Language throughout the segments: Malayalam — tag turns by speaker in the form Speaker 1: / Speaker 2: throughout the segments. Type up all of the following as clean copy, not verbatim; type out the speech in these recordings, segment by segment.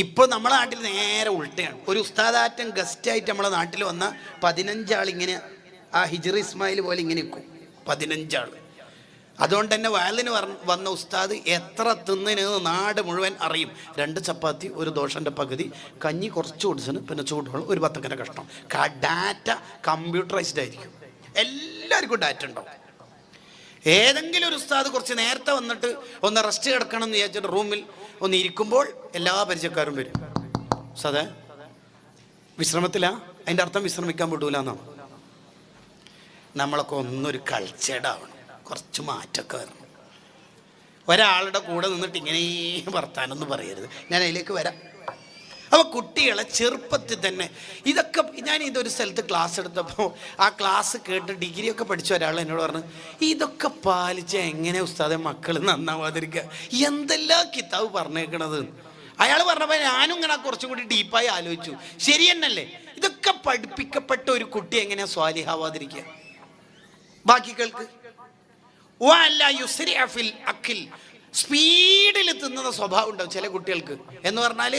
Speaker 1: ഇപ്പോൾ നമ്മളെ നാട്ടിൽ നേരെ ഉൾട്ടയാണ്. ഒരു ഉസ്താദാറ്റം ഗസ്റ്റായിട്ട് നമ്മളെ നാട്ടിൽ വന്ന 15 ആൾ ഇങ്ങനെ ആ ഹിജർ ഇസ്മായിൽ പോലെ ഇങ്ങനെ നിൽക്കും. 15 ആൾ. അതുകൊണ്ട് തന്നെ വയലിന് വന്ന ഉസ്താദ് എത്ര തിന്നിന് നാട് മുഴുവൻ അറിയും. 2 ചപ്പാത്തി, ഒരു ദോശൻ്റെ പകുതി, കഞ്ഞി കുറച്ച് കുടിച്ചിന്, പിന്നെ ചൂടുവെള്ളം, ഒരു ബത്തക്കൻ്റെ കഷ്ണം. ഡാറ്റ കമ്പ്യൂട്ടറൈസ്ഡ് ആയിരിക്കും. എല്ലാവർക്കും ഡാറ്റ ഉണ്ടാവും. ഏതെങ്കിലും ഒരു ഉസ്താദ് കുറച്ച് നേരത്തെ വന്നിട്ട് ഒന്ന് റെസ്റ്റ് കിടക്കണം എന്ന് വിചാരിച്ചിട്ട് റൂമിൽ ഒന്ന് ഇരിക്കുമ്പോൾ എല്ലാ പരിചയക്കാരും വരും. സദാ വിശ്രമത്തിലാ, അതിൻ്റെ അർത്ഥം വിശ്രമിക്കാൻ വിടൂല എന്നാണ്. നമ്മളൊക്കെ ഒന്നൊരു കൾച്ചേർഡാവണം, കുറച്ച് മാറ്റമൊക്കെ വരണം. ഒരാളുടെ കൂടെ നിന്നിട്ട് ഇങ്ങനെ വർത്താനൊന്നും പറയരുത്. ഞാൻ അതിലേക്ക് വരാം. അപ്പോൾ കുട്ടികളെ ചെറുപ്പത്തിൽ തന്നെ ഇതൊക്കെ, ഞാൻ ഇതൊരു സ്ഥലത്ത് ക്ലാസ് എടുത്തപ്പോൾ ആ ക്ലാസ് കേട്ട് ഡിഗ്രിയൊക്കെ പഠിച്ച ഒരാൾ എന്നോട് പറഞ്ഞു, ഇതൊക്കെ പാലിച്ച എങ്ങനെ ഉസ്താദെ മക്കൾ നന്നാവാതിരിക്കുക, എന്തെല്ലാം കിതാബ് പറഞ്ഞേക്കണത്. അയാൾ പറഞ്ഞപ്പോൾ ഞാനും ഇങ്ങനെ കുറച്ചും കൂടി ഡീപ്പായി ആലോചിച്ചു. ശരി തന്നെയല്ലേ, ഇതൊക്കെ പഠിപ്പിക്കപ്പെട്ട ഒരു കുട്ടി എങ്ങനെയാ സ്വാലിഹാവാതിരിക്കുക? ബാക്കി കേൾക്ക്. സ്പീഡിൽ തിന്നുന്ന സ്വഭാവം ഉണ്ടാവും ചില കുട്ടികൾക്ക്. എന്ന് പറഞ്ഞാൽ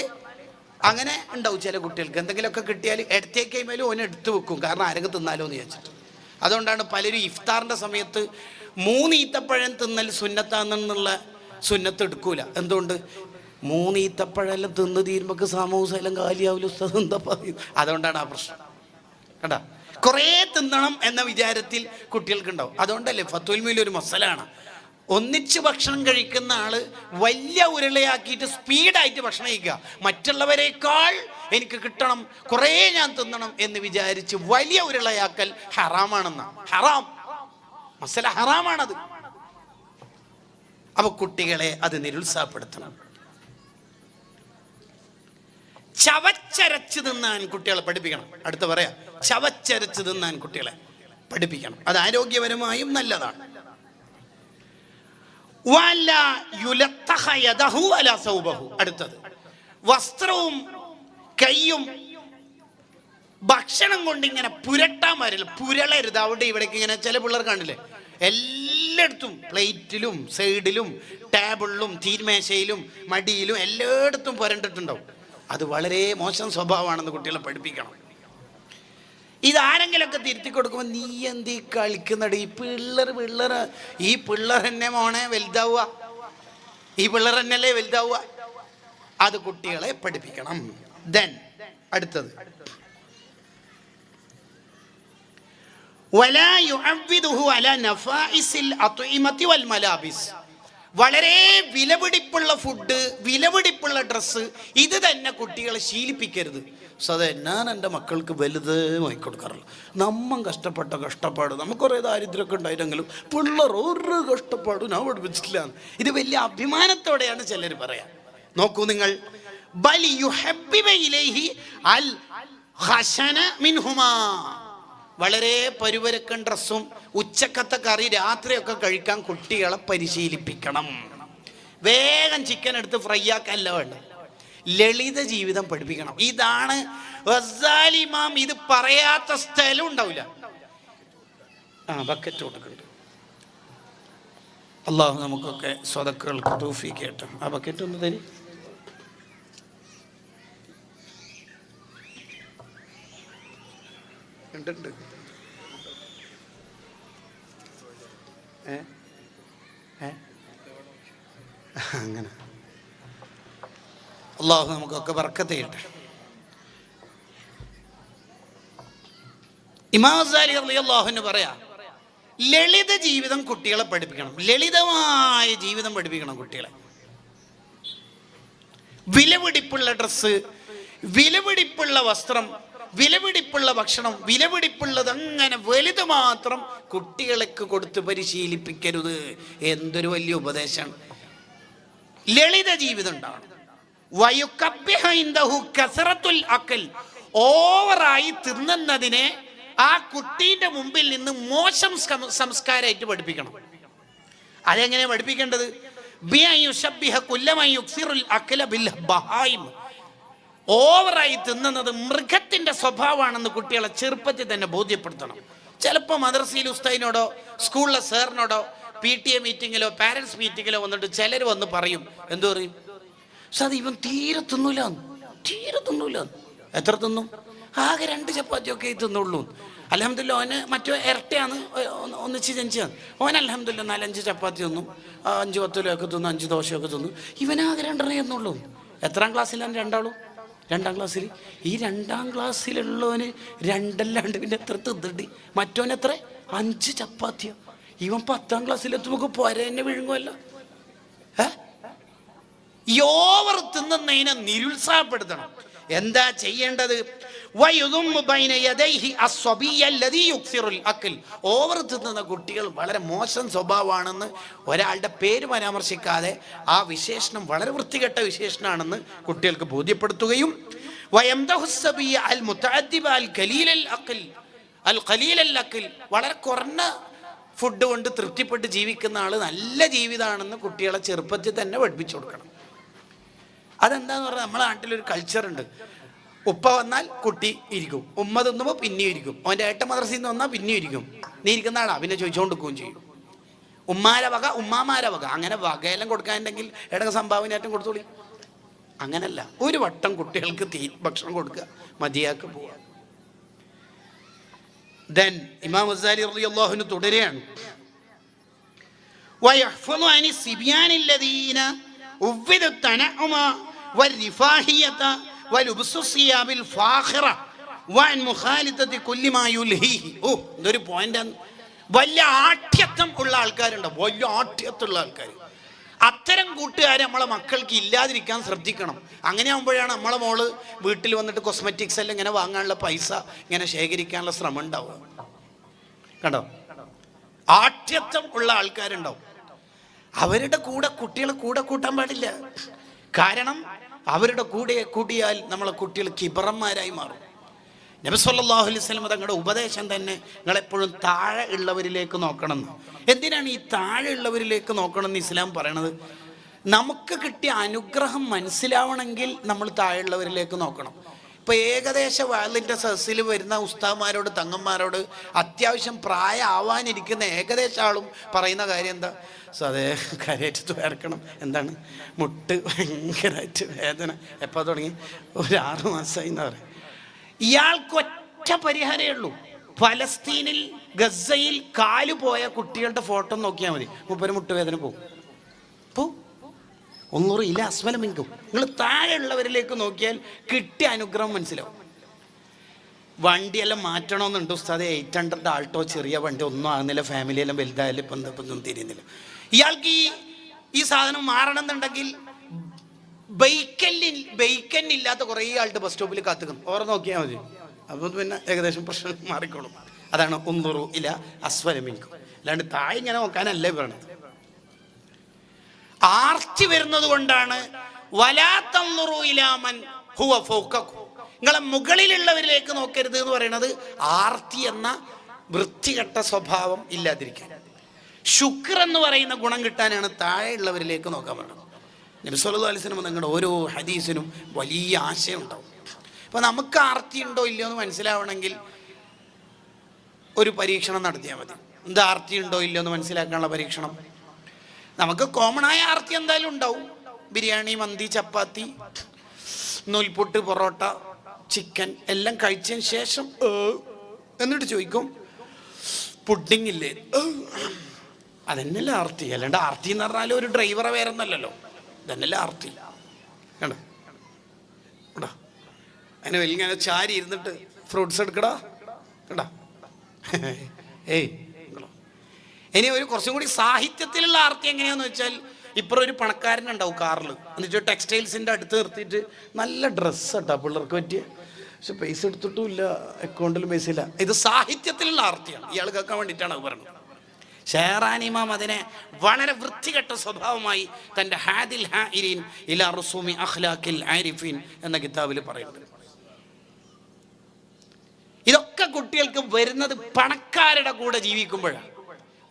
Speaker 1: അങ്ങനെ ഉണ്ടാവും ചില കുട്ടികൾക്ക്. എന്തെങ്കിലുമൊക്കെ കിട്ടിയാൽ ഇടത്തേക്ക് കഴിയുമ്പോഴും ഓനെ എടുത്തു വെക്കും, കാരണം ആരെങ്കിലും തിന്നാലോ എന്ന് വിചാരിച്ചിട്ട്. അതുകൊണ്ടാണ് പലരും ഇഫ്താറിൻ്റെ സമയത്ത് 3 ഈത്തപ്പഴം തിന്നൽ സുന്നത്താണെന്നുള്ള സുന്നത്ത് എടുക്കൂല. എന്തുകൊണ്ട്? 3 ഈത്തപ്പഴമെല്ലാം തിന്ന് തീരുമ്പോൾ സമൂസ എല്ലാം കാലിയാവില്ല ഉസ്താദ്, എന്താ പറയും? അതുകൊണ്ടാണ് ആ പ്രശ്നം. കേട്ടാ, കുറേ തിന്നണം എന്ന വിചാരത്തിൽ കുട്ടികൾക്കുണ്ടാവും. അതുകൊണ്ടല്ലേ ഫത്തുൽ മീൽ ഒരു മസലാണ്, ഒന്നിച്ച് ഭക്ഷണം കഴിക്കുന്ന ആള് വലിയ ഉരുളയാക്കിയിട്ട് സ്പീഡായിട്ട് ഭക്ഷണം കഴിക്കുക. മറ്റുള്ളവരെക്കാൾ എനിക്ക് കിട്ടണം, കുറേ ഞാൻ തിന്നണം എന്ന് വിചാരിച്ച് വലിയ ഉരുളയാക്കൽ ഹറാമാണെന്നാ. ഹറാം മസല, ഹറാമാണത്. അപ്പൊ കുട്ടികളെ അത് നിരുത്സാഹപ്പെടുത്തണം. ചവച്ചരച്ച് തിന്നാൻ കുട്ടികളെ പഠിപ്പിക്കണം. അടുത്ത് പറയാം, ചവച്ചരച്ച് തിന്നാൻ കുട്ടികളെ പഠിപ്പിക്കണം. അത് ആരോഗ്യപരമായും നല്ലതാണ്. അടുത്തത്, വസ്ത്രവും കൈയും ഭക്ഷണം കൊണ്ട് ഇങ്ങനെ പുരട്ടാൻ വരില്ല, പുരളരുത്. അവിടെ ഇവിടേക്ക് ഇങ്ങനെ ചില പിള്ളേർ കാണില്ലേ, എല്ലായിടത്തും പ്ലേറ്റിലും സൈഡിലും ടേബിളിലും തീർമേശയിലും മടിയിലും എല്ലായിടത്തും പുരണ്ടിട്ടുണ്ടാവും. അത് വളരെ മോശം സ്വഭാവമാണെന്ന് കുട്ടികളെ പഠിപ്പിക്കണം. ഇതാരെങ്കിലൊക്കെ തിരുത്തി കൊടുക്കുമ്പോൾ നീ എന്തീ കളിക്കുന്നടി, ഈ പിള്ളേർ ഈ പിള്ളേർ തന്നെ മോനെ വലുതാവുക, ഈ പിള്ളേർ തന്നെയല്ലേ വലുതാവുക. അത് കുട്ടികളെ പഠിപ്പിക്കണം. ദെൻ അടുത്തത്, വളരെ വിലപിടിപ്പുള്ള ഫുഡ്, വിലപിടിപ്പുള്ള ഡ്രസ്സ്, ഇത് തന്നെ കുട്ടികളെ ശീലിപ്പിക്കരുത്. സതേ, ഞാൻ എൻ്റെ മക്കൾക്ക് വലുത് വാങ്ങിക്കൊടുക്കാറില്ല. നമ്മ കഷ്ടപ്പെട്ട കഷ്ടപ്പാട്, നമുക്കൊരേ ദാരിദ്ര്യമൊക്കെ ഉണ്ടായിട്ടെങ്കിലും പിള്ളേർ ഒരു കഷ്ടപ്പാടും ഞാൻ പഠിപ്പിച്ചിട്ടില്ല. ഇത് വലിയ അഭിമാനത്തോടെയാണ് ചിലർ പറയാൻ. നോക്കൂ നിങ്ങൾ, വളരെ പരുവരക്കൻ ഡ്രസ്സും ഉച്ചക്കത്തെ കറി രാത്രിയൊക്കെ കഴിക്കാൻ കുട്ടികളെ പരിശീലിപ്പിക്കണം. വേഗം ചിക്കൻ എടുത്ത് ഫ്രൈ ആക്കാനല്ല വേണ്ട, ലളിത ജീവിതം പഠിപ്പിക്കണം. ഇതാണ് ഗസാലി ഇമാം ഇത് പറയാത്ത സ്ഥലം ഉണ്ടാവില്ല. ബക്കറ്റ് കൊടുക്കുന്നുണ്ട്. അള്ളാഹു നമുക്കൊക്കെ സ്വതക്കൾക്ക് തൗഫീഖ് ചെയ്യട്ടെ. ആ ബക്കറ്റ് ഒന്ന് തരി. ഉണ്ട് അങ്ങനെ. അള്ളാഹു നമുക്കൊക്കെ ബർക്കത്ത് ചെയ്യട്ടെ. ഇമാം ഗസാലി റളിയല്ലാഹു അൻഹു പറയാ, ലളിത ജീവിതം കുട്ടികളെ പഠിപ്പിക്കണം. ലളിതമായ ജീവിതം പഠിപ്പിക്കണം കുട്ടികളെ. വിലപിടിപ്പുള്ള ഡ്രസ്സ്, വിലപിടിപ്പുള്ള വസ്ത്രം, വിലപിടിപ്പുള്ള ഭക്ഷണം, വിലപിടിപ്പുള്ളത് അങ്ങനെ വലുത് മാത്രം കുട്ടികൾക്ക് കൊടുത്ത് പരിശീലിപ്പിക്കരുത്. എന്തൊരു വലിയ ഉപദേശമാണ്. ലളിത ജീവിതം ഉണ്ടാവണം. ഓവറായി തിന്നുന്നതിനെ ആ കുട്ടീൻ്റെ മുമ്പിൽ നിന്ന് മോശം സംസ്കാരമായിട്ട് പഠിപ്പിക്കണം. അതെങ്ങനെ പഠിപ്പിക്കേണ്ടത്? ഓവറായി തിന്നുന്നത് മൃഗത്തിന്റെ സ്വഭാവമാണെന്ന് കുട്ടികളെ ചെറുപ്പത്തിൽ തന്നെ ബോധ്യപ്പെടുത്തണം. ചിലപ്പോൾ മദ്രസയിൽ ഉസ്താദിനോടോ സ്കൂളിലെ സാറിനോടോ PTA മീറ്റിങ്ങിലോ പാരൻസ് മീറ്റിങ്ങിലോ വന്നിട്ട് ചിലർ വന്ന് പറയും, എന്തു പറയും, പക്ഷെ അത് ഇവൻ തീരെ തിന്നൂല. എത്ര തിന്നും? ആകെ 2 ചപ്പാത്തിയൊക്കെ തിന്നുള്ളൂ. അൽഹംദുലില്ലാ ഓന് മറ്റോ ഇരട്ടയാണ്, ഒന്നിച്ച് ജനിച്ചാണ്. ഓൻ അൽഹംദുലില്ലാ 4-5 ചപ്പാത്തി തിന്നും, 5-10 കിലോയൊക്കെ തിന്നും, 5 ദോശയൊക്കെ തിന്നും. ഇവനാകെ 2 എന്നുള്ളൂ. എത്രാം ക്ലാസ്സിലാണ് രണ്ടാളും? 2-ാം ക്ലാസ്സിൽ. ഈ 2-ാം ക്ലാസ്സിലുള്ളവന് 2 അല്ലാണ്ട് പിന്നെ എത്ര തിന്നിട്ട്? മറ്റോൻ എത്ര? 5 ചപ്പാത്തിയോ. ഇവൻ 10-ാം ക്ലാസ്സിലെത്തുമ്പോൾ പോരന്നെ വിഴുങ്ങുമല്ലോ. ഈ ഓവർ തിന്നുന്നതിനെ നിരുത്സാഹപ്പെടുത്തണം. എന്താ ചെയ്യേണ്ടത്? ഓവർ തിന്നുന്ന കുട്ടികൾ വളരെ മോശം സ്വഭാവമാണെന്ന് ഒരാളുടെ പേര് പരാമർശിക്കാതെ ആ വിശേഷണം വളരെ വൃത്തികെട്ട വിശേഷണമാണെന്ന് കുട്ടികൾക്ക് ബോധ്യപ്പെടുത്തുകയും വളരെ കുറഞ്ഞ ഫുഡ് കൊണ്ട് തൃപ്തിപ്പെട്ട് ജീവിക്കുന്ന ആൾ നല്ല ജീവിതമാണെന്ന് കുട്ടികളെ ചെറുപ്പത്തിൽ തന്നെ പഠിപ്പിച്ചു കൊടുക്കണം. അതെന്താന്ന് പറഞ്ഞാൽ നമ്മളെ നാട്ടിലൊരു കൾച്ചറുണ്ട്. ഉപ്പ വന്നാൽ കുട്ടി ഇരിക്കും, ഉമ്മ തിന്നുമ്പോൾ പിന്നെയും ഇരിക്കും, അവൻ്റെ ഏട്ട മദ്രസയിൽ നിന്ന് വന്നാൽ പിന്നെയും ഇരിക്കും. നീ ഇരിക്കുന്ന ആളാ പിന്നെ ചോദിച്ചുകൊണ്ടിരിക്കുകയും ചെയ്യും. ഉമ്മാരെ വക ഉമ്മാമാരെ വക അങ്ങനെ വകയെല്ലാം കൊടുക്കാനുണ്ടെങ്കിൽ ഇടക്ക് സംഭാവനയായിട്ടും കൊടുത്തോളി. അങ്ങനല്ല, ഒരു വട്ടം കുട്ടികൾക്ക് ഭക്ഷണം കൊടുക്കുക, മതിയാക്കി പോവുക. ദെൻ ഇമാം ഗസാലി റളിയല്ലാഹു അൻഹു തുടരുകയാണ്. വയഹ്ഫളു അനി സിബ്യാനില്ലദീന ഉവ്വിദു തനഉമ വൽരിഫാഹിയത വലുബ്സു സിയാബിൽ ഫാഖിറ വഅൻ മുഖാലിതതി കുല്ലി മാ യുൽഹിഹി. ഇതൊരു പോയിന്റാണ്. വലിയ ആഠ്യത്വം ഉള്ള ആൾക്കാരുണ്ട്, വലിയ ആഠ്യത്വമുള്ള ആൾക്കാർ. അത്തരം കൂട്ടുകാരെ നമ്മളെ മക്കൾക്ക് ഇല്ലാതിരിക്കാൻ ശ്രദ്ധിക്കണം. അങ്ങനെ ആകുമ്പോഴാണ് നമ്മളെ മോള് വീട്ടിൽ വന്നിട്ട് കോസ്മെറ്റിക്സ് എല്ലാം ഇങ്ങനെ വാങ്ങാനുള്ള പൈസ ഇങ്ങനെ ശേഖരിക്കാനുള്ള ശ്രമം ഉണ്ടാവും. കണ്ടോ, ആഠ്യത്വം ഉള്ള ആൾക്കാരുണ്ടാവും. അവരുടെ കൂടെ കുട്ടികളെ കൂടെ കൂട്ടാൻ പാടില്ല. കാരണം അവരുടെ കൂടെ കൂടിയാൽ നമ്മളെ കുട്ടികൾ കിബറന്മാരായി മാറും. നബി സല്ലല്ലാഹു അലൈഹി വസല്ലം തങ്ങളുടെ ഉപദേശം തന്നെ നിങ്ങളെപ്പോഴും താഴെ ഉള്ളവരിലേക്ക് നോക്കണം എന്ന്. എന്തിനാണ് ഈ താഴെ ഉള്ളവരിലേക്ക് നോക്കണം എന്ന് ഇസ്ലാം പറയണത്? നമുക്ക് കിട്ടിയ അനുഗ്രഹം മനസ്സിലാവണമെങ്കിൽ നമ്മൾ താഴെ ഉള്ളവരിലേക്ക് നോക്കണം. ഇപ്പോൾ ഏകദേശ വാലിൻ്റെ സദസ്സിൽ വരുന്ന ഉസ്താദ്മാരോട് തങ്ങന്മാരോട് അത്യാവശ്യം പ്രായമാവാനിരിക്കുന്ന ഏകദേശ ആളും പറയുന്ന കാര്യം എന്താ? അതേ കാര്യമായിട്ട് വേർക്കണം. എന്താണ്? മുട്ട് ഭയങ്കരമായിട്ട് വേദന. എപ്പോൾ തുടങ്ങി? ഒരു 6 മാസമായി എന്ന് പറയും. ഇയാൾക്ക് ഒറ്റ പരിഹാരമേ ഉള്ളൂ. ഫലസ്തീനിൽ ഗസയിൽ കാല് പോയ കുട്ടികളുടെ ഫോട്ടോ നോക്കിയാൽ മതി, മുപ്പര് മുട്ടുവേദന പോകും. ഒന്നൂറ് ഇല്ല അസ്വലമിങ്കും. നിങ്ങൾ താഴെയുള്ളവരിലേക്ക് നോക്കിയാൽ കിട്ടിയ അനുഗ്രഹം മനസ്സിലാവും. വണ്ടിയെല്ലാം മാറ്റണമെന്നുണ്ട് ഉസ്താദേ. 800 ആൾട്ടോ ചെറിയ വണ്ടി ഒന്നും ആകുന്നില്ല, ഫാമിലിയെല്ലാം വലുതായാലും ഇപ്പം തിരിയുന്നില്ല. ഇയാൾക്ക് ഈ സാധനം മാറണം എന്നുണ്ടെങ്കിൽ ബൈക്കന്നില്ലാത്ത കുറേ ആളുടെ ബസ് സ്റ്റോപ്പിൽ കാത്തുക്കും. ഓരോ നോക്കിയാൽ മതി, അപ്പോൾ പിന്നെ ഏകദേശം പ്രശ്നം മാറിക്കോളും. അതാണ് ഒന്നൂറു ഇല്ല അസ്വലമിങ്കും. അല്ലാണ്ട് താഴെ ഇങ്ങനെ നോക്കാനല്ലേ പറയണത്. ആർത്തി വരുന്നത് കൊണ്ടാണ് വലാ തൻദുറു ഇലാ മൻ ഹുവ ഫൗകക്കും. നിങ്ങളെ മുകളിലുള്ളവരിലേക്ക് നോക്കരുത് എന്ന് പറയുന്നത് ആർത്തി എന്ന വൃത്തികെട്ട സ്വഭാവം ഇല്ലാതിരിക്കാൻ. ശുക്ർ എന്ന് പറയുന്ന ഗുണം കിട്ടാനാണ് താഴെ ഉള്ളവരിലേക്ക് നോക്കാൻ പറയുന്നത്. നബി സല്ലല്ലാഹു അലൈഹി വസല്ലം നിങ്ങളുടെ ഓരോ ഹദീസിനും വലിയ ആശയം ഉണ്ടാവും. അപ്പോൾ നമുക്ക് ആർത്തി ഉണ്ടോ ഇല്ലയോ എന്ന് മനസ്സിലാവണമെങ്കിൽ ഒരു പരീക്ഷണം നടത്തിയാൽ മതി. എന്താ ആർത്തി ഉണ്ടോ ഇല്ലയോ എന്ന് മനസ്സിലാക്കാനുള്ള പരീക്ഷണം? നമുക്ക് കോമണായ ആർത്തി എന്തായാലും ഉണ്ടാവും. ബിരിയാണി, മന്തി, ചപ്പാത്തി, നൂൽപുട്ട്, പൊറോട്ട, ചിക്കൻ എല്ലാം കഴിച്ചതിന് ശേഷം എന്നിട്ട് ചോദിക്കും പുഡിങ് ഇല്ലേ? അതെന്നല്ലേ ആർത്തി. അല്ലാണ്ട് ആർത്തി എന്ന് പറഞ്ഞാൽ ഒരു ഡ്രൈവറെ വേറെ ഒന്നല്ലല്ലോ. ഇതന്നല്ലേ ആർത്തി. കണ്ടോ കേട്ടോ, അതിന് വലിയ ചാരി ഇരുന്നിട്ട് ഫ്രൂട്ട്സ് എടുക്കടാ കേട്ടോ. ഏയ് ഇനി ഒരു കുറച്ചും കൂടി സാഹിത്യത്തിലുള്ള ആർത്തി എങ്ങനെയാന്ന് വെച്ചാൽ, ഇപ്പം ഒരു പണക്കാരനുണ്ടാവും കാറിൽ, എന്നിട്ട് ടെക്സ്റ്റൈൽസിൻ്റെ അടുത്ത് നിർത്തിയിട്ട് നല്ല ഡ്രസ്സ് കേട്ടോ പിള്ളേർക്ക് പറ്റിയ, പക്ഷെ പൈസ എടുത്തിട്ടും ഇല്ല, അക്കൗണ്ടിൽ പൈസ ഇല്ല. ഇത് സാഹിത്യത്തിലുള്ള ആർത്തിയാണ്. ഇയാൾ കേൾക്കാൻ വേണ്ടിയിട്ടാണ് അത് പറയുന്നത്. ഷെഹറാനി ഇമാം അതിനെ വളരെ വൃത്തികെട്ട സ്വഭാവമായി തൻ്റെ ഹാദിൽ ഹാഇരീൻ ഇലാ റുസൂമി അഖ്ലാഖിൽ ആരിഫീൻ എന്ന കിതാബിൽ പറയുന്നത്. ഇതൊക്കെ കുട്ടികൾക്ക് വരുന്നത് പണക്കാരുടെ കൂടെ ജീവിക്കുമ്പോഴാണ്.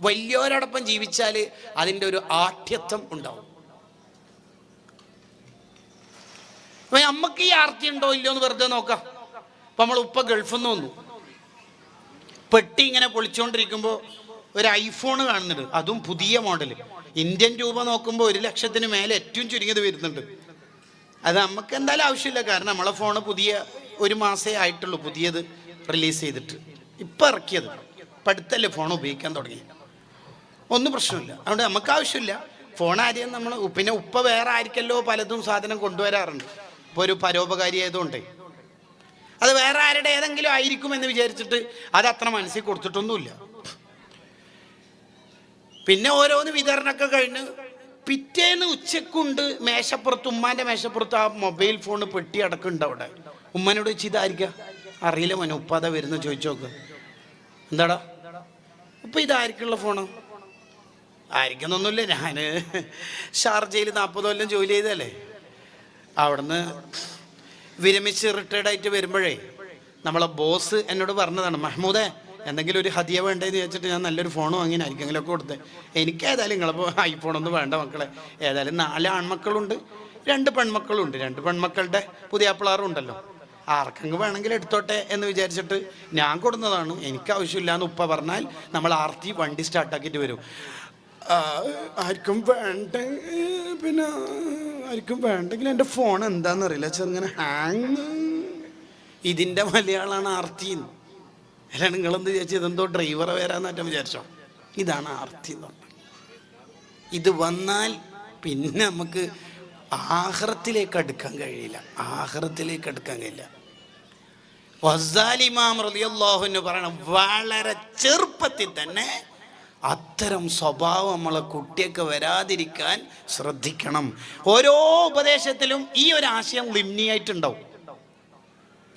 Speaker 1: വലിയവരോടൊപ്പം ജീവിച്ചാൽ അതിൻ്റെ ഒരു ആഠ്യത്വം ഉണ്ടാവും. അപ്പൊ നമുക്ക് ഈ ആർത്തി ഉണ്ടോ ഇല്ലയോ എന്ന് വെറുതെ നോക്കാം. അപ്പൊ നമ്മൾ ഉപ്പ ഗൾഫിൽ നിന്ന് വന്നു, പെട്ടി ഇങ്ങനെ പൊളിച്ചുകൊണ്ടിരിക്കുമ്പോൾ ഒരു ഐഫോൺ കാണുന്നുണ്ട്, അതും പുതിയ മോഡൽ. ഇന്ത്യൻ രൂപ നോക്കുമ്പോൾ 1 ലക്ഷത്തിന് മേലെ ഏറ്റവും ചുരുങ്ങിയത് വരുന്നുണ്ട്. അത് നമുക്ക് എന്തായാലും ആവശ്യമില്ല. കാരണം നമ്മളെ ഫോണ് പുതിയ 1 മാസേ ആയിട്ടുള്ളൂ, പുതിയത് റിലീസ് ചെയ്തിട്ട് ഇപ്പം ഇറക്കിയത്. ഇപ്പം അടുത്തല്ലേ ഫോൺ ഉപയോഗിക്കാൻ തുടങ്ങി. ഒന്നും പ്രശ്നമില്ല. അതുകൊണ്ട് നമുക്ക് ആവശ്യമില്ല ഫോൺ. ആരെയും നമ്മൾ പിന്നെ ഉപ്പ വേറെ ആയിരിക്കല്ലോ പലതും സാധനം കൊണ്ടുവരാറുണ്ട്. ഇപ്പോൾ ഒരു പരോപകാരി ആയതുകൊണ്ടേ അത് വേറെ ആരുടെ ഏതെങ്കിലും ആയിരിക്കുമെന്ന് വിചാരിച്ചിട്ട് അത് അത്ര മനസ്സിൽ കൊടുത്തിട്ടൊന്നുമില്ല. പിന്നെ ഓരോന്ന് വിതരണമൊക്കെ കഴിഞ്ഞ് പിറ്റേന്ന് ഉച്ചക്കുണ്ട് മേശപ്പുറത്ത്, ഉമ്മാൻ്റെ മേശപ്പുറത്ത് ആ മൊബൈൽ ഫോൺ പെട്ടി അടക്കമുണ്ട് അവിടെ. ഉമ്മനോട് ചോദിച്ചു ഇതായിരിക്കാം. അറിയില്ല മോനെ, ഉപ്പ അതാ വരുന്നു ചോദിച്ചു നോക്ക്. എന്താടാ ഉപ്പ ഇതായിരിക്കുള്ള ഫോണ്? ആയിരിക്കുന്നൊന്നുമില്ല, ഞാൻ ഷാർജയിൽ 40 കൊല്ലം ജോലി ചെയ്തല്ലേ. അവിടുന്ന് വിരമിച്ച് റിട്ടയർഡായിട്ട് വരുമ്പോഴേ നമ്മളെ ബോസ് എന്നോട് പറഞ്ഞതാണ്, മഹ്മൂദേ എന്തെങ്കിലും ഒരു ഹദിയ വേണ്ടതെന്ന് ചോദിച്ചിട്ട് ഞാൻ നല്ലൊരു ഫോൺ വാങ്ങി ആയിരിക്കെങ്കിലൊക്കെ കൊടുത്തത്. എനിക്ക് ഏതായാലും നിങ്ങളിപ്പോൾ ഐഫോണൊന്നും വേണ്ട മക്കളെ, ഏതായാലും 4 ആൺമക്കളുണ്ട്, 2 പെൺമക്കളുണ്ട്. 2 പെൺമക്കളുടെ പുതിയ പിള്ളേരും ഉണ്ടല്ലോ, ആർക്കെങ്കിലും വേണമെങ്കിൽ എടുത്തോട്ടെ എന്ന് വിചാരിച്ചിട്ട് ഞാൻ കൊടുന്നതാണ്. എനിക്ക് ആവശ്യമില്ല എന്ന് ഉപ്പ പറഞ്ഞാൽ നമ്മൾ ആർത്തി വണ്ടി സ്റ്റാർട്ടാക്കിയിട്ട് വരും. ആർക്കും വേണ്ട, പിന്നെ ആർക്കും വേണ്ടെങ്കിൽ എൻ്റെ ഫോൺ എന്താണെന്നറിയില്ല, ചെറുങ്ങനെ ഹാങ്. ഇതിൻ്റെ മലയാളമാണ് ആർത്തി. അല്ല നിങ്ങളെന്ത് വിചാരിച്ചു ഇതെന്തോ ഡ്രൈവറെ വരാന്നറ്റം വിചാരിച്ചോ? ഇതാണ് ആർത്തി എന്ന് പറഞ്ഞത്. ഇത് വന്നാൽ പിന്നെ നമുക്ക് ആഖിറത്തിലേക്ക് അടുക്കാൻ കഴിയില്ല. ആഖിറത്തിലേക്ക് അടുക്കാൻ കഴിയില്ല. ഗസാലി ഇമാം റളിയല്ലാഹു അൻഹു പറയണം, വളരെ ചെറുപ്പത്തിൽ തന്നെ അത്തരം സ്വഭാവം നമ്മളെ കുട്ടിയൊക്കെ വരാതിരിക്കാൻ ശ്രദ്ധിക്കണം. ഓരോ ഉപദേശത്തിലും ഈ ഒരു ആശയം ലിംനിയായിട്ടുണ്ടാവും.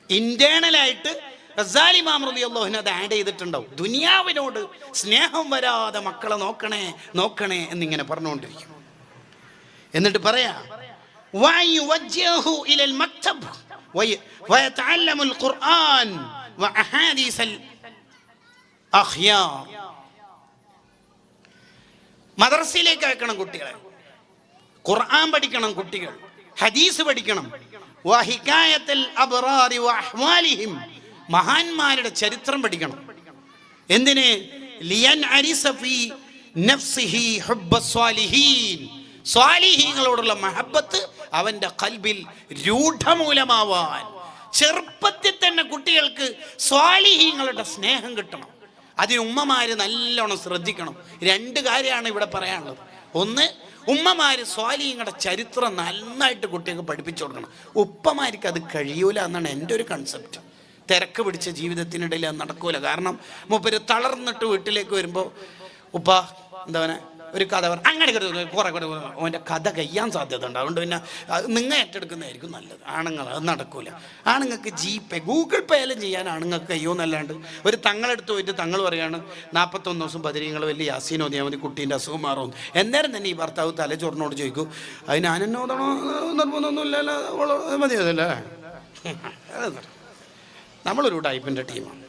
Speaker 1: ഇന്റേണലായിട്ട് ഗസാലി ഇമാം റളിയല്ലാഹു അൻഹു അത് ആഡ് ചെയ്തിട്ടുണ്ടാവും. ദുനിയാവിനോട് സ്നേഹം വരാതെ മക്കളെ നോക്കണേ നോക്കണേ എന്നിങ്ങനെ പറഞ്ഞുകൊണ്ടിരിക്കും. എന്നിട്ട് പറയാ വയുവജ്ജിഹു ഇലൽ മക്തബ് വയതഅല്ലമുൽ ഖുർആൻ വഅഹാദീസൽ അഖ്യാർ. മദ്രസയിലേക്ക് അയക്കണം കുട്ടികളെ, ഖുർആൻ പഠിക്കണം കുട്ടികൾ, ഹദീസ് പഠിക്കണം. വഹികായത്തുൽ അബ്റാരി വഅഹ്വാലിഹിം, മഹാന്മാരുടെ ചരിത്രം പഠിക്കണം. എന്തിന്? ലിയൻ അരിസ ഫീ നഫ്സിഹി ഹുബ്ബസ് സ്വാലിഹീൻ, സ്വാലിഹീങ്ങളോടുള്ള മഹബത്ത് അവന്റെ ഖൽബിൽ രൂഢമൂലമാവാൻ ചെറുപ്പത്തിൽ തന്നെ കുട്ടികൾക്ക് സ്വാലിഹീങ്ങളുടെ സ്നേഹം കിട്ടണം. അതിന് ഉമ്മമാര് നല്ലോണം ശ്രദ്ധിക്കണം. 2 കാര്യമാണ് ഇവിടെ പറയാനുള്ളത്. ഒന്ന്, ഉമ്മമാര് സ്വാലിഹീങ്ങളുടെ ചരിത്രം നന്നായിട്ട് കുട്ടികൾക്ക് പഠിപ്പിച്ചു കൊടുക്കണം. ഉപ്പമാർക്ക് അത് കഴിയൂല എന്നാണ് എൻ്റെ ഒരു കൺസെപ്റ്റ്. തിരക്ക് പിടിച്ച ജീവിതത്തിനിടയിൽ അത് നടക്കൂല. കാരണം മൂപ്പര് തളർന്നിട്ട് വീട്ടിലേക്ക് വരുമ്പോൾ ഉപ്പ എന്താ ഒരു കഥ അങ്ങനെ കുറെ ഓൻ്റെ കഥ കഴിയാൻ സാധ്യത ഉണ്ട്. അതുകൊണ്ട് പിന്നെ നിങ്ങൾ ഏറ്റെടുക്കുന്നതായിരിക്കും നല്ലത്. ആണുങ്ങൾ അത് നടക്കൂല. ആണുങ്ങൾക്ക് GPay ഗൂഗിൾ പേയിലും ചെയ്യാൻ ആണുങ്ങൾക്ക് കഴിയുമോ എന്നല്ലാണ്ട് ഒരു തങ്ങളെടുത്ത് പോയിട്ട് തങ്ങൾ പറയാണ് 41 ദിവസം ബദരീങ്ങൾ വലിയ യാസീൻ ഓതിയാൽ മതി കുട്ടീൻ്റെ അസുഖം മാറും. എന്നേരം തന്നെ ഈ ഭർത്താവ് തലച്ചോറിനോട് ചോദിക്കും, അത് ഞാൻ എന്നെ ഓതണോ? നിർബന്ധമൊന്നുമില്ലല്ലോ, മതിയതല്ലേ? നമ്മളൊരു ടൈപ്പിൻ്റെ ടീമാണ്.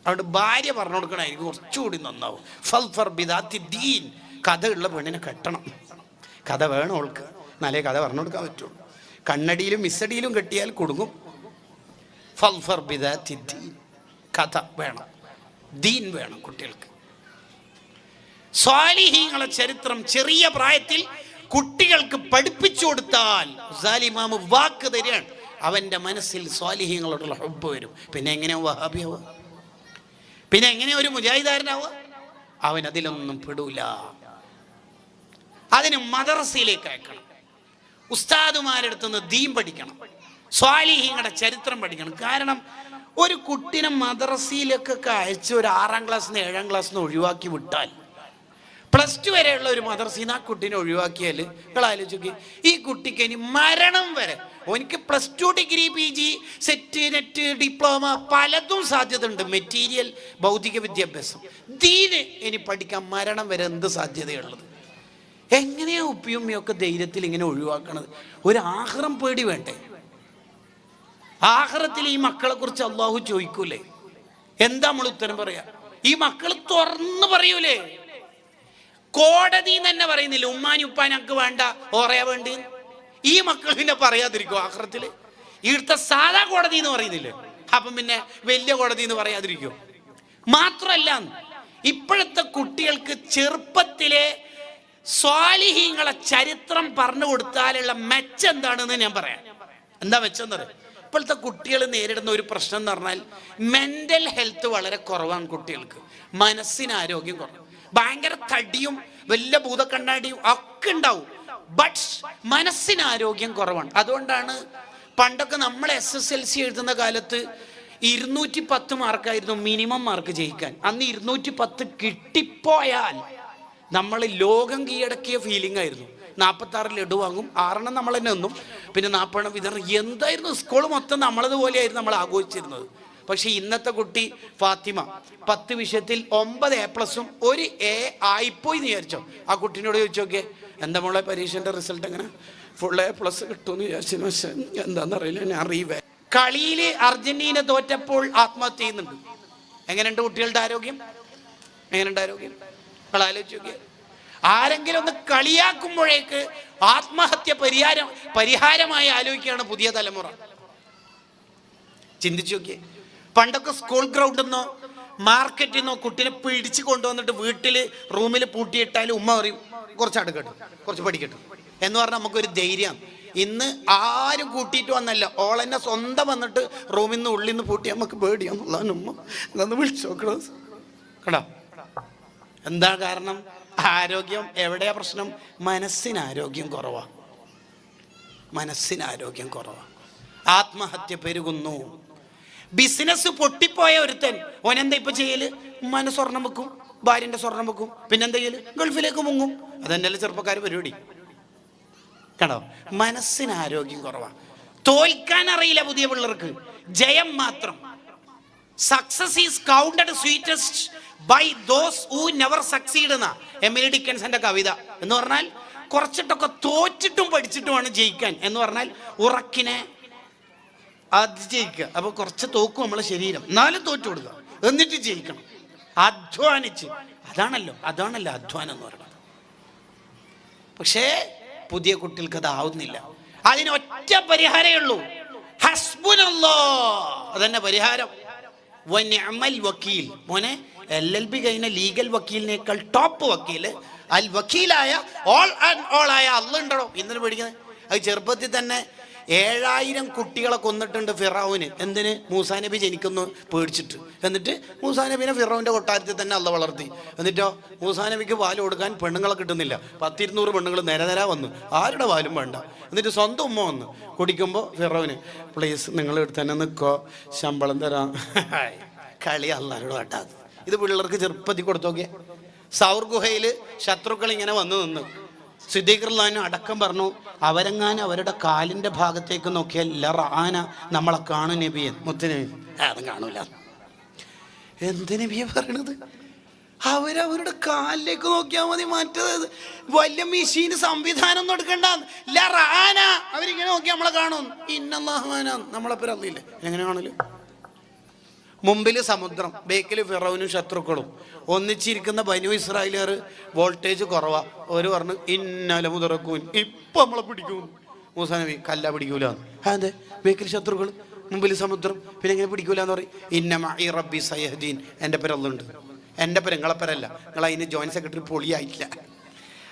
Speaker 1: അതുകൊണ്ട് ഭാര്യ പറഞ്ഞു കൊടുക്കണമായിരിക്കും കുറച്ചുകൂടി നന്നാവും. ഫൽഫർ ബിദാത്തി ദീൻ, കഥയുള്ള പെണ്ണിനെ കെട്ടണം. കഥ വേണം അവൾക്ക്, എന്നാലേ കഥ പറഞ്ഞു കൊടുക്കാൻ പറ്റുള്ളൂ. കണ്ണടിയിലും മിസ്സടിയിലും കെട്ടിയാൽ കുടുങ്ങും. ഫൽഫർ ബിദാത്തി ദീൻ, കഥ വേണം, ദീൻ വേണം കുട്ടികൾക്ക്. സ്വാലിഹീങ്ങളെ ചരിത്രം ചെറിയ പ്രായത്തിൽ കുട്ടികൾക്ക് പഠിപ്പിച്ചു കൊടുത്താൽ ഇമാം വാക്ക് തരികയാണ്, അവൻ്റെ മനസ്സിൽ സ്വാലിഹീങ്ങളോടുള്ള ഹുബ്ബ് വരും. പിന്നെ എങ്ങനെയാ വഹാബിയാവുക? പിന്നെ എങ്ങനെയാ ഒരു മുജാഹിദാരനാവുക? അവൻ അതിലൊന്നും പെടൂല. അതിന് മദ്രസയിലേക്ക് അയക്കണം. ഉസ്താദുമാരുടെ അടുത്തുനിന്ന് ദീൻ പഠിക്കണം, സ്വാലിഹീങ്ങളുടെ ചരിത്രം പഠിക്കണം. കാരണം ഒരു കുട്ടിനെ മദ്രസയിലേക്കൊക്കെ അയച്ച് ഒരു 6ാം ക്ലാസ്സിന് 7ാം ക്ലാസ്സിന് ഒഴിവാക്കി വിട്ടാൽ +2 വരെയുള്ള ഒരു മദ്രസയിൽ നിന്ന് ആ കുട്ടീനെ ഒഴിവാക്കിയാൽ നിങ്ങൾ ആലോചിക്കുക, ഈ കുട്ടിക്ക് ഇനി മരണം വരെ എനിക്ക് +2 degree PG set net diploma പലതും സാധ്യത ഉണ്ട്. മെറ്റീരിയൽ ഭൗതിക വിദ്യാഭ്യാസം ദീന് ഇനി പഠിക്കാൻ മരണം വരെ എന്ത് സാധ്യതയുള്ളത്? എങ്ങനെയാ ഉപ്പിയുമ്മയൊക്കെ ധൈര്യത്തിൽ ഇങ്ങനെ ഒഴിവാക്കണത്? ഒരു ആഖിറം പേടി വേണ്ടേ? ആഖിറത്തിൽ ഈ മക്കളെ കുറിച്ച് അള്ളാഹു ചോദിക്കൂലേ? എന്താ നമ്മൾ ഉത്തരം പറയാ? ഈ മക്കൾ തുറന്ന് പറയൂലേ? കോടതി തന്നെ പറയുന്നില്ല ഉമ്മാനി ഉപ്പാനക്ക് വേണ്ട ഓറയാ വേണ്ടി. ഈ മക്കൾ പിന്നെ പറയാതിരിക്കും ആഖിറത്തില്? ഇവിടുത്തെ സാധാ കോടതി എന്ന് പറയുന്നില്ലേ, അപ്പം പിന്നെ വലിയ കോടതി എന്ന് പറയാതിരിക്കും? മാത്രല്ല, ഇപ്പോഴത്തെ കുട്ടികൾക്ക് ചെറുപ്പത്തിലെ സ്വാലിഹീങ്ങളെ ചരിത്രം പറഞ്ഞു കൊടുത്താലുള്ള മെച്ചെന്താണെന്ന് ഞാൻ പറയാം. എന്താ വെച്ചെന്നറിയാം, ഇപ്പോഴത്തെ കുട്ടികൾ നേരിടുന്ന ഒരു പ്രശ്നം എന്ന് പറഞ്ഞാൽ മെന്റൽ ഹെൽത്ത് വളരെ കുറവാണ് കുട്ടികൾക്ക്. മനസ്സിന് ആരോഗ്യം കുറവ്. ഭയങ്കര തടിയും വലിയ ഭൂതക്കണ്ണാടിയും ഒക്കെ ഉണ്ടാവും, ബട്ട് മനസ്സിന് ആരോഗ്യം കുറവാണ്. അതുകൊണ്ടാണ് പണ്ടൊക്കെ നമ്മൾ SSLC എഴുതുന്ന കാലത്ത് 210 മാർക്കായിരുന്നു മിനിമം മാർക്ക് ജയിക്കാൻ. അന്ന് 210 കിട്ടിപ്പോയാൽ നമ്മൾ ലോകം കീഴടക്കിയ ഫീലിംഗ് ആയിരുന്നു. 46 ലഡു വാങ്ങും, 6 നമ്മൾ തന്നെ ഒന്നും, പിന്നെ 40 വിതരണം. എന്തായിരുന്നു, സ്കൂൾ മൊത്തം നമ്മളതുപോലെയായിരുന്നു നമ്മൾ ആഘോഷിച്ചിരുന്നത്. പക്ഷെ ഇന്നത്തെ കുട്ടി ഫാത്തിമ 10 വിഷയത്തിൽ 9 A+ഉം 1 A ആയിപ്പോയി എന്ന് വിചാരിച്ചോ. ആ കുട്ടീനോട് ചോദിച്ചു നോക്കിയേ, എന്താ മോളെ പരീക്ഷൻ്റെ റിസൾട്ട് എങ്ങനെ? ഫുൾ A+ കിട്ടുമെന്ന് വിചാരിച്ചു, പക്ഷെ എന്താണെന്നറിയില്ല, ഞാൻ അറിയുവേ. കളിയിൽ അർജന്റീന തോറ്റപ്പോൾ ആത്മഹത്യ ചെയ്യുന്നുണ്ട്. എങ്ങനെയുണ്ട് കുട്ടികളുടെ ആരോഗ്യം? എങ്ങനെയുണ്ട് ആരോഗ്യം? ആലോചിച്ച് നോക്കിയേ. ആരെങ്കിലും ഒന്ന് കളിയാക്കുമ്പോഴേക്ക് ആത്മഹത്യ പരിഹാരമായി ആലോചിക്കുകയാണ് പുതിയ തലമുറ. ചിന്തിച്ചു നോക്കിയേ. പണ്ടൊക്കെ സ്കൂൾ ഗ്രൗണ്ടിൽ നിന്നോ മാർക്കറ്റിൽ നിന്നോ കുട്ടീനെ പിടിച്ച് കൊണ്ടുവന്നിട്ട് വീട്ടിൽ റൂമിൽ പൂട്ടിയിട്ടാലും ഉമ്മ പറയും കുറച്ച് അടുക്കട്ടെ, കുറച്ച് പഠിക്കട്ടെ എന്ന് പറഞ്ഞാൽ നമുക്കൊരു ധൈര്യമാണ്. ഇന്ന് ആരും കൂട്ടിയിട്ട് വന്നല്ല, ഓളെന്നെ സ്വന്തം വന്നിട്ട് റൂമിൽ നിന്ന് ഉള്ളിൽ നിന്ന് പൂട്ടി നമുക്ക് പേടിയാന്നുള്ളതാണ്. ഉമ്മ അതൊന്ന് വിളിച്ചു നോക്കണം കേട്ടോ. എന്താ കാരണം? ആരോഗ്യം എവിടെയാ പ്രശ്നം? മനസ്സിന് ആരോഗ്യം കുറവാണ്. മനസ്സിന് ആരോഗ്യം കുറവാണ്. ആത്മഹത്യ പെരുകുന്നു. ബിസിനസ് പൊട്ടിപ്പോയ ഒരുത്തൻ ഓനെന്താ ഇപ്പൊ ചെയ്യല്? ഉമ്മാന്റെ സ്വർണം വെക്കും, ഭാര്യന്റെ സ്വർണം വെക്കും, പിന്നെന്താ ചെയ്യല്? ഗൾഫിലേക്ക് മുങ്ങും. അതെന്നല്ലേ ചെറുപ്പക്കാർ പരിപാടി. കണ്ടോ, മനസ്സിന് ആരോഗ്യം കുറവാണ്. തോൽക്കാൻ അറിയില്ല പുതിയ പിള്ളേർക്ക്, ജയം മാത്രം. Success is counted sweetest by those who never succeed എന്ന എമിലി ഡിക്കൻസന്റെ കവിത. എന്ന് പറഞ്ഞാൽ കുറച്ചിട്ടൊക്കെ തോറ്റിട്ടും പഠിച്ചിട്ടുമാണ് ജയിക്കാൻ. എന്ന് പറഞ്ഞാൽ ഉറക്കിനെ ജയിക്കുക. അപ്പൊ കുറച്ച് തോക്കും നമ്മളെ ശരീരം, എന്നാലും തോറ്റു കൊടുക്കുക, എന്നിട്ട് ജയിക്കണം, അധ്വാനിച്ച്. അതാണല്ലോ അധ്വാനം എന്ന് പറയുന്നത്. പക്ഷേ പുതിയ കുട്ടികൾക്ക് അതാവുന്നില്ല. അതിന് ഒറ്റ പരിഹാരമേ ഉള്ളൂ, ഹസ്ബുനല്ലാഹ്. അതന്നെ പരിഹാരം. വനിഅമൽ വക്കീൽ. മോനെ LLB കഴിഞ്ഞ ലീഗൽ വക്കീലിനേക്കാൾ ടോപ്പ് വക്കീല് അൽ വക്കീലായ ഓൾ ആൻഡ് ഓൾ ആയ അള്ളാഹ് ഉണ്ടോ ഇന്നലെ പഠിക്കുന്നത്. അത് ചെറുപ്പത്തിൽ തന്നെ 7000 കുട്ടികളെ കൊന്നിട്ടുണ്ട് ഫിറഔന്. എന്തിന്? മൂസാ നബി ജനിക്കുന്നു പേടിച്ചിട്ട്. എന്നിട്ട് മൂസാ നബിനെ ഫിറൗന്റെ കൊട്ടാരത്തിൽ തന്നെ അള്ളാഹ് വളർത്തി. എന്നിട്ടോ മൂസാ നബിക്ക് പാല് കൊടുക്കാൻ പെണ്ണുങ്ങളെ കിട്ടുന്നില്ല. 100-200 പെണ്ണുങ്ങൾ നിര വന്നു, ആരുടെ പാലും വേണ്ട. എന്നിട്ട് സ്വന്തം ഉമ്മ വന്നു കുടിക്കുമ്പോൾ ഫിറൗന്, പ്ലീസ് നിങ്ങൾ എടുത്ത് തന്നെ നിൽക്കോ, ശമ്പളം തരാം. കളി അള്ളാഹിനോട് കേട്ടാത്. ഇത് പിള്ളേർക്ക് ചെറുപ്പത്തിൽ കൊടുത്തോക്കിയ. സൗർ ഗുഹയിൽ ശത്രുക്കൾ ഇങ്ങനെ വന്നു നിന്ന് സിദ്ദീഖ് റളിയല്ലാഹു അടക്കം പറഞ്ഞു, അവരെങ്ങാനും അവരുടെ കാലിന്റെ ഭാഗത്തേക്ക് നോക്കിയാൽ ലറആന, നമ്മളെ കാണും നബിയെ. മുത്തുനബി അതും കാണൂല. എന്ത് നബിയെ പറയണത്? അവരവരുടെ കാലിലേക്ക് നോക്കിയാൽ മതി, മറ്റേത് വലിയ മെഷീൻ സംവിധാനം ഒന്നും എടുക്കണ്ട. ലറആന, അവരിങ്ങനെ നോക്കി നമ്മളെ കാണും. ഇന്നല്ലാഹു മഅനാ, നമ്മളെപ്പോ അറിയില്ലേ? എങ്ങനെ കാണൂല? മുമ്പിൽ സമുദ്രം, ബേക്കിൽ ഫിറൗനും ശത്രുക്കളും. ഒന്നിച്ചിരിക്കുന്ന ബനു ഇസ്രായേലുകാർ വോൾട്ടേജ് കുറവാ. ഒരു പറഞ്ഞു ഇന്നല മുതറക്കൂൻ, ഇപ്പൊ നമ്മളെ പിടിക്കും. മൂസാ നബി കല്ല പിടിക്കൂലെന്ന്. അതെ, ബേക്കിൽ ശത്രുക്കൾ, മുമ്പിൽ സമുദ്രം, പിന്നെ എങ്ങനെ പിടിക്കൂലെന്ന് പറയും. ഇന്നമഇ റബ്ബി സയഹ്ദീൻ, എൻ്റെ പേരല്ലുണ്ട്. എൻ്റെ പേര് നിങ്ങളെപ്പരല്ല, നിങ്ങൾ അതിന് ജോയിന്റ് സെക്രട്ടറി പൊളിയായില്ല.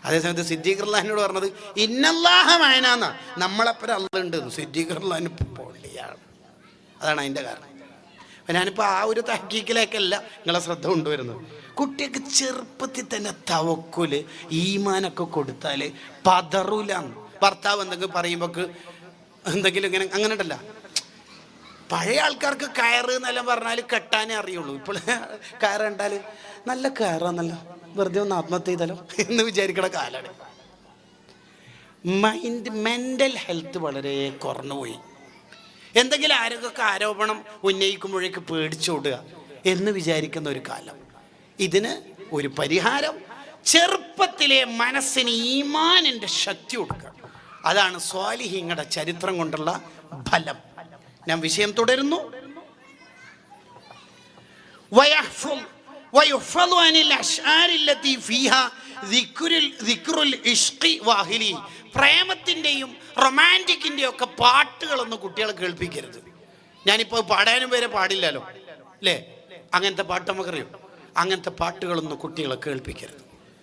Speaker 1: അതേസമയത്ത് സിദ്ദീഖ് റളിയല്ലാഹു പറഞ്ഞത് ഇന്നല്ലാഹ മഅനാന്നാ, നമ്മളെപ്പര അല്ലുണ്ട്. സിദ്ദീഖ് റളിയല്ലാഹു പൊളിയാണ്. അതാണ് അതിൻ്റെ കാരണം. ഞാനിപ്പോൾ ആ ഒരു തഹ്ഖീഖിലേക്കല്ല നിങ്ങളെ ശ്രദ്ധ കൊണ്ടുവരുന്നത്. കുട്ടിക്ക് ചെറുപ്പത്തിൽ തന്നെ തവക്കുല് ഈമാനൊക്കെ കൊടുത്താൽ പതറൂല. ഭർത്താവ് എന്തെങ്കിലും പറയുമ്പോൾക്ക് എന്തെങ്കിലും ഇങ്ങനെ അങ്ങനെ ഉണ്ടല്ല. പഴയ ആൾക്കാർക്ക് കയറ് എന്നെല്ലാം പറഞ്ഞാൽ കെട്ടാനേ അറിയുള്ളൂ. ഇപ്പോൾ കയറ് കണ്ടാൽ നല്ല കയറാന്നല്ല, വെറുതെ ഒന്ന് ആത്മഹത്യ ചെയ്താലോ എന്ന് വിചാരിക്കണ കാലാണ്. മെൻ്റൽ ഹെൽത്ത് വളരെ കുറഞ്ഞുപോയി. എന്തെങ്കിലും ആരോഗ്യമൊക്കെ ആരോപണം ഉന്നയിക്കുമ്പോഴേക്ക് പേടിച്ചോടുക എന്ന് വിചാരിക്കുന്ന ഒരു കാലം. ഇതിന് ഒരു പരിഹാരം ചെറുപ്പത്തിലെ മനസ്സിന് ഈമാനിൻ്റെ ശക്തി കൊടുക്കുക. അതാണ് സ്വാലിഹീങ്ങളുടെ ചരിത്രം കൊണ്ടുള്ള ഫലം. ഞാൻ വിഷയം തുടരുന്നു. പ്രേമത്തിൻ്റെയും റൊമാൻറ്റിക്കിൻ്റെയും ഒക്കെ പാട്ടുകളൊന്നും കുട്ടികളെ കേൾപ്പിക്കരുത്. ഞാനിപ്പോൾ പാടാനും വരെ പാടില്ലല്ലോ അല്ലേ? അങ്ങനത്തെ പാട്ട് നമുക്കറിയും. അങ്ങനത്തെ പാട്ടുകളൊന്നും കുട്ടികളെ കേൾപ്പിക്കരുത്.